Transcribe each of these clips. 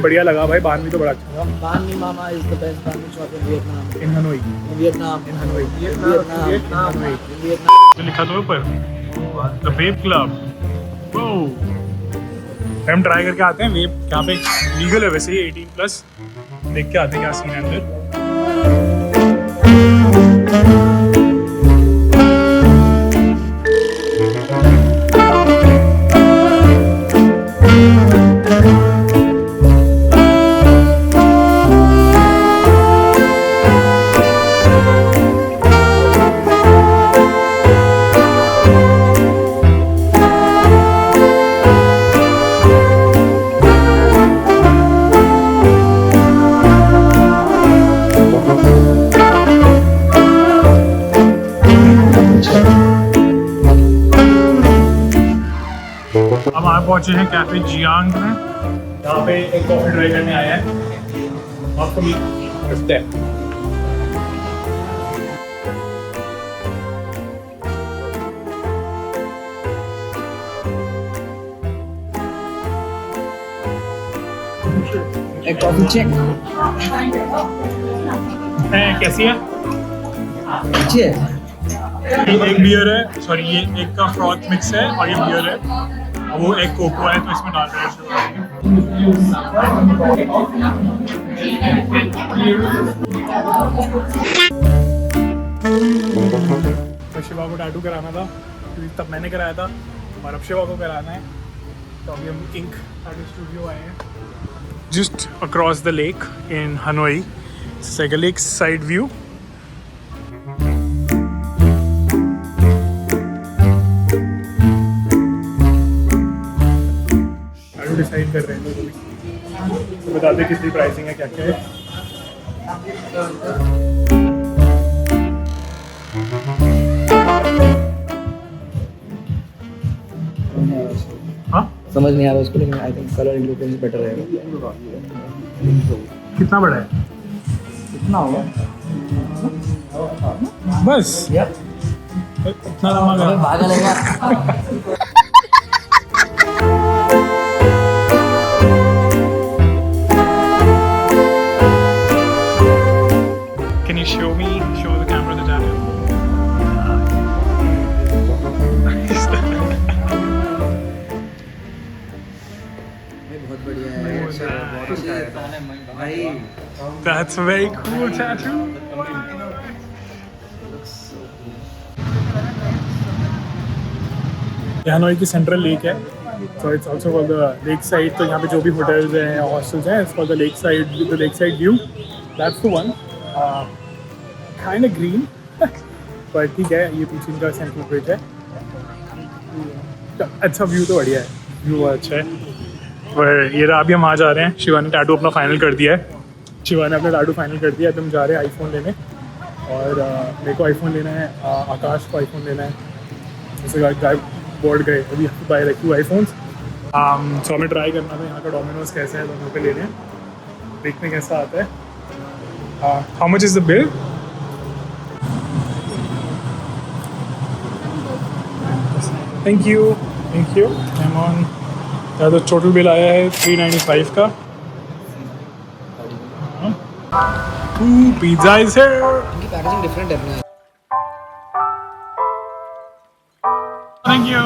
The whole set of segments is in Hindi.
बढ़िया लगा भाई, बान भी तो बड़ा अच्छा था। Banh Mi Mama is the best banh mi shop in Vietnam. In Hanoi, In Vietnam. In Hanoi, Vietnam. In Hanoi. In Vietnam. तो लिखा तो ऊपर द वेप क्लब। वो हम ट्राई करके आते हैं। वेप यहाँ पे लीगल है वैसे ही, 18+। देख के आते हैं क्या सीन है अंदर। अब आप पहुंचे हैं कैफे जियांग में। यहाँ पे एक कॉफी ट्राई करने आया है और कभी करते हैं। A coffee check. कैसी है? अच्छी है। एक बियर है, सॉरी ये एक का फ्रॉथ मिक्स है और ये बियर है। वो एक कोको है तो इसमें डाल रहे हैं। शिवा को टैटू कराना था क्योंकि तब मैंने कराया था और अब शिवा को कराना है। तो अभी हम इंक टैटू स्टूडियो आए हैं just across the lake in Hanoi. It's like a lake side view. Decide कर रहे हैं तो बता दें कितनी प्राइसिंग है, क्या क्या है। हाँ समझ नहीं आ रहा उसको, लेकिन I think colour indication better रहेगा। कितना बड़ा है? कितना होगा बस इतना लंबा भागा लेगा। Can you show the camera the tattoo? बहुत बढ़िया है, बहुत अच्छा है भाई। That's a very cool tattoo. ये हनोई की सेंट्रल लेक है, so it's also called the lake side। तो यहाँ पे जो भी होटल्स हैं या हॉस्टल्स हैं, it's called the lake side view। That's the one। kind of green पर ठीक है, ये पीछे इनका सेंट्रल ब्रिज है। अच्छा व्यू तो बढ़िया है, व्यू अच्छा है। पर ये रहा, अभी हम आ जा रहे हैं। शिवा ने टैटू अपना फाइनल कर दिया है। शिवा ने अपना टैटू फाइनल कर दिया है। अभी हम जा रहे हैं आईफोन लेने और मेरे को आईफोन लेना है, आकाश को आईफोन लेना है। उसके बाद बोर्ड गए, अभी बाय रखी आईफोन्स। सो हमें ट्राई करना था यहाँ का डोमिनोज कैसा है, दोनों पे ले लें, देखने कैसा आता है। How much is the bill? Thank you. I'm on। तो टोटल बिल आया है 395 का। Pizza is here. इनकी पैकेजिंग डिफरेंट है अपना। Thank you.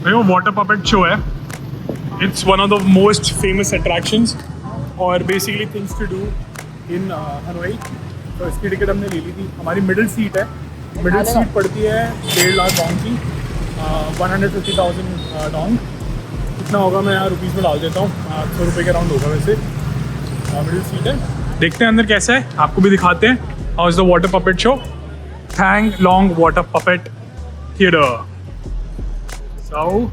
भाई वो वाटर पपेट शो है। It's one of the most famous attractions और basically things to do in Hanoi. तो इसकी टिकट हमने ले ली थी। हमारी मिडिल सीट है। मिडिल सीट पड़ती है 1.5 लाख डोंग की, 150,000 डोंग। कितना होगा मैं यहाँ रुपीज़ में डाल देता हूँ, 100 रुपये के राउंड होगा वैसे। मिडिल सीट है। देखते हैं अंदर कैसा है, आपको भी दिखाते हैं। How is the water puppet show? Thank long water puppet theatre. So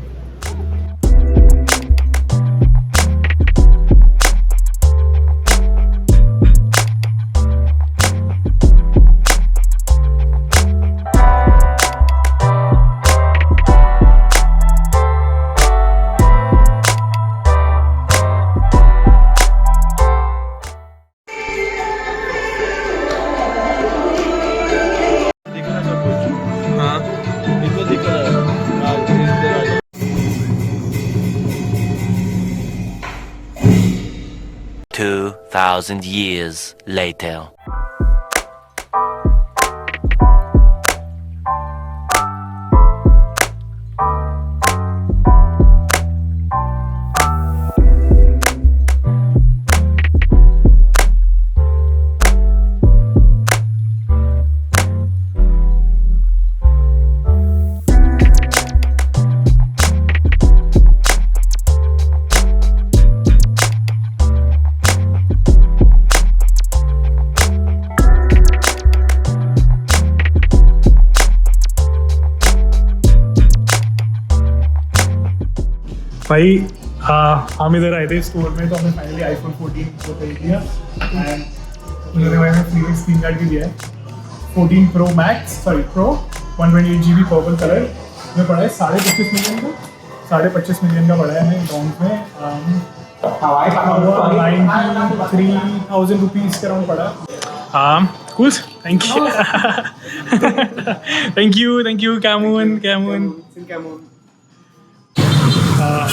2,000 years later. भाई हम इधर आए थे स्टोर में, तो हमने फाइनली आईफोन 14 को खरीद लिया एंड उन्होंने भाई हमें फ्री स्क्रीन गार्ड भी दिया है। 14 pro max pro 128 GB purple colour में पड़ा है 25.5 मिलियन का, 25.5 मिलियन का पड़ा है हमें अकाउंट में। 93,000 रुपीज़ के अराउंड पड़ा है। Cool, thank you thank you कैमून।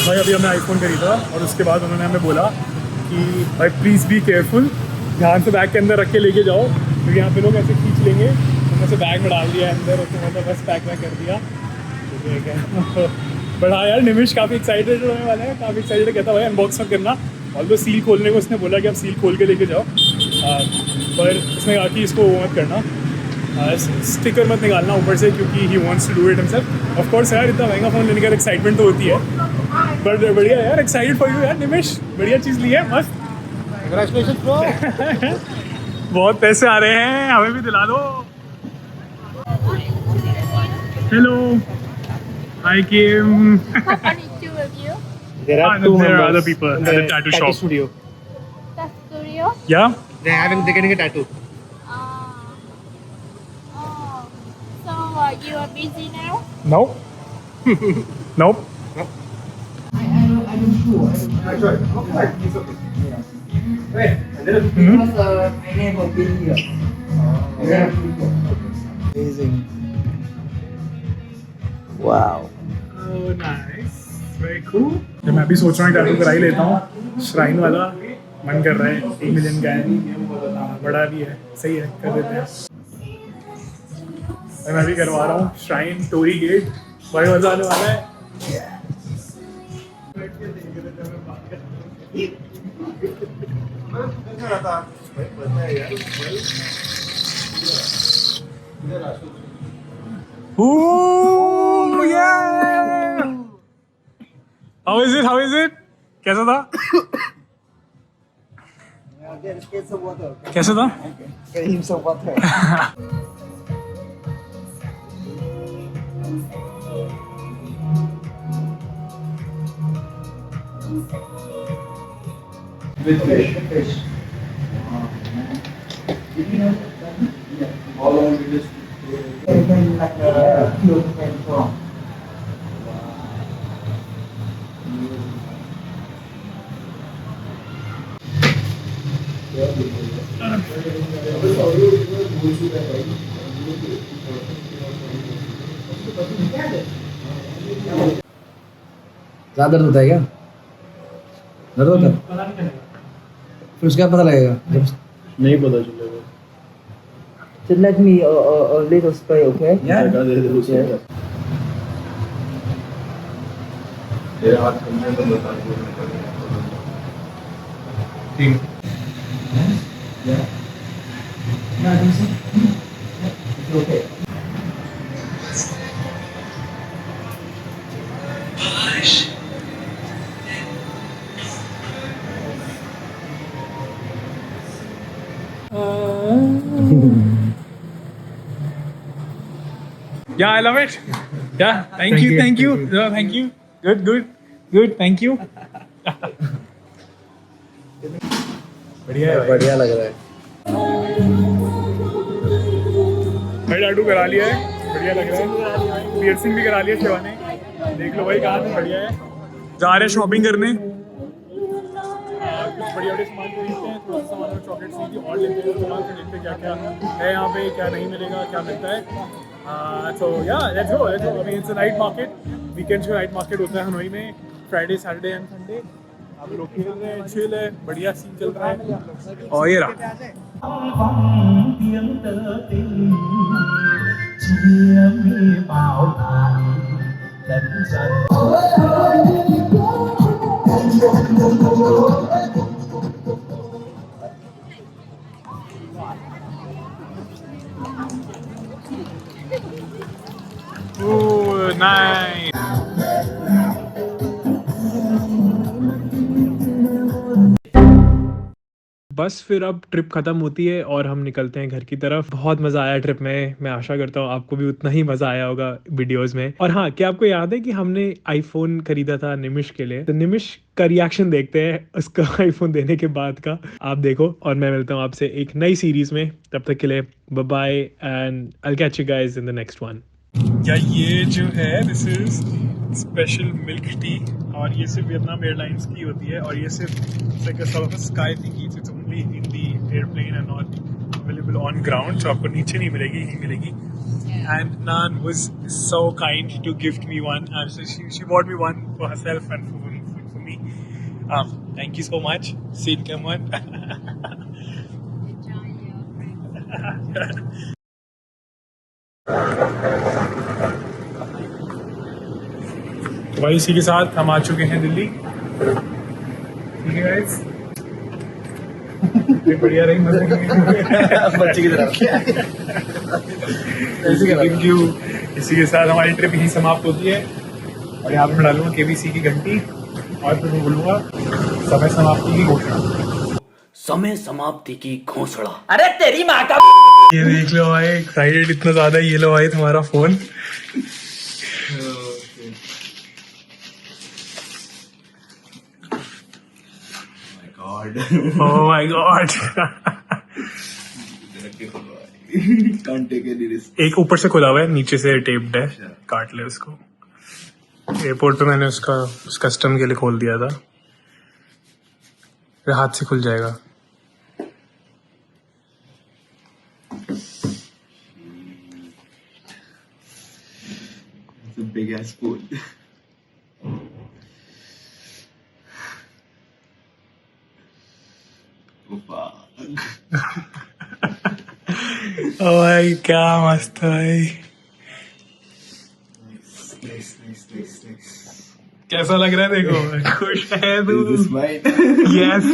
भाई अभी हमने आईफोन खरीदा और उसके बाद उन्होंने हमें बोला कि भाई प्लीज़ बी केयरफुल, ध्यान से बैग के अंदर रख के लेके जाओ, क्योंकि यहाँ पे लोग ऐसे खींच लेंगे। उन्होंने से बैग में डाल दिया अंदर और तो मतलब बस पैक वैक कर दिया, ठीक है। बट हाँ यार, निमिष काफ़ी एक्साइटेड होने वाला है, काफ़ी एक्साइटेड कहता भाई अनबॉक्स मत करना। और तो सील खोलने को उसने बोला कि आप सील खोल के लेके जाओ, पर उसने कहा कि इसको वो मत करना, स्टिकर मत निकालना ऊपर से, क्योंकि he wants to do it himself. Of course यार, इतना महंगा फ़ोन लेने का एक्साइटमेंट तो होती है, बट बढ़िया यार, एक्साइटेड फॉर यू यार निमिष, बढ़िया चीज़ ली है, मस्त। Congratulations bro. बहुत पैसे आ रहे हैं, हमें भी दिला दो। Hello, hi Kim. Only two of you. There are No, two there are members other people in at the the tattoo shop. studio. The studio. Yeah. They're getting a tattoo. Oh. So you are busy now? Nope. Nope. Amazing. Wow. Oh, nice. Very cool. तो मैं भी सोच रहा हूँ टैटू करा ही लेता हूँ, श्राइन वाला मन कर रहा है, 1 मिलियन का है, बड़ा भी है, सही है, कर देते हैं। मैं भी करवा रहा हूँ श्राइन, टोरी गेट, बड़ा मजा आने वाला है। Ooh, yeah! How is it? How is it? कैसा था? कैसा था? Get him some water. With fish. How long did this take? Like a few from. ज़्यादा दर्द होता है क्या? दर्द होता है? फिर उसका पता लगेगा जब नहीं पता चलेगा। Just let me a little spray, okay? Yeah. तेरे हाथ कमरे तो बता दो। ठीक। Yeah. No, I think so. It's okay. Yeah, I love it. Yeah, thank you. Yeah, thank you. Good. Thank you. बढ़िया है भाई। बढ़िया लग रहा है। भाई टैटू करा लिया है, बढ़िया लग रहा है। पियर्सिंग भी करा लिया शिवा ने, देख लो भाई कहाँ से, बढ़िया है। जा रहे हैं शॉपिंग करने, कुछ बढ़िया सामान खरीदते हैं, थोड़ा सा सामान और चॉकलेट सी और लेते हैं, सामान से देखते हैं क्या क्या है यहाँ पे, क्या नहीं मिलेगा, क्या मिलता है। सो या लेट्स गो। अभी इट्स नाइट मार्केट, वीकेंड्स का नाइट मार्केट होता है हनोई में, फ्राइडे सैटरडे एंड संडे। आप लोग खेल रहे हैं, चिल है, बढ़िया सीन चल रहा है। और ये रहा नाइस। बस फिर अब ट्रिप खत्म होती है और हम निकलते हैं घर की तरफ। बहुत मजा आया ट्रिप में, मैं आशा करता हूँ आपको भी उतना ही मजा आया होगा वीडियोस में। और हाँ, क्या आपको याद है कि हमने आईफोन खरीदा था निमिष के लिए? तो निमिष का रिएक्शन देखते हैं उसका आईफोन देने के बाद का। आप देखो और मैं मिलता हूँ आपसे एक नई सीरीज में। तब तक के लिए bye bye and I will catch you guys in the next one. या ये जो है this is special milk tea और ये सिर्फ वियतनाम एयरलाइंस की होती है और ये सिर्फ sky thing it's only in the airplane and not available on ground. तो आपको नीचे नहीं मिलेगी, यहीं मिलेगी। And nan was so kind to gift me one and she bought me one for herself and for me. Thank you so much. सीन कम वन। तो भाई इसी के साथ हम आ चुके हैं दिल्ली। ठीक है गाइस, बढ़िया रही बच्चे की तरफ। Thank you. इसी के साथ हमारी ट्रिप यही समाप्त होती है और यहाँ पे मैं डालूंगा केबीसी की घंटी और फिर मैं बोलूंगा समय समाप्ति की घोषणा। समय समाप्ति की घोषणा। अरे तेरी माँ का ये देख लो भाई, एक्साइटेड इतना ज्यादा। ये लो भाई तुम्हारा phone. Oh my god. Can't take any risk. एक ऊपर से खुला हुआ है, नीचे से टेप्ड है। काट ले उसको। एयरपोर्ट पे मैंने उसका उस कस्टम के लिए खोल दिया था। फिर हाथ से खुल जाएगा। It's a big ass spoon. ओ भाई क्या मस्त है भाई। कैसा लग रहा है देखो? खुश है तू? Is this mine? यस।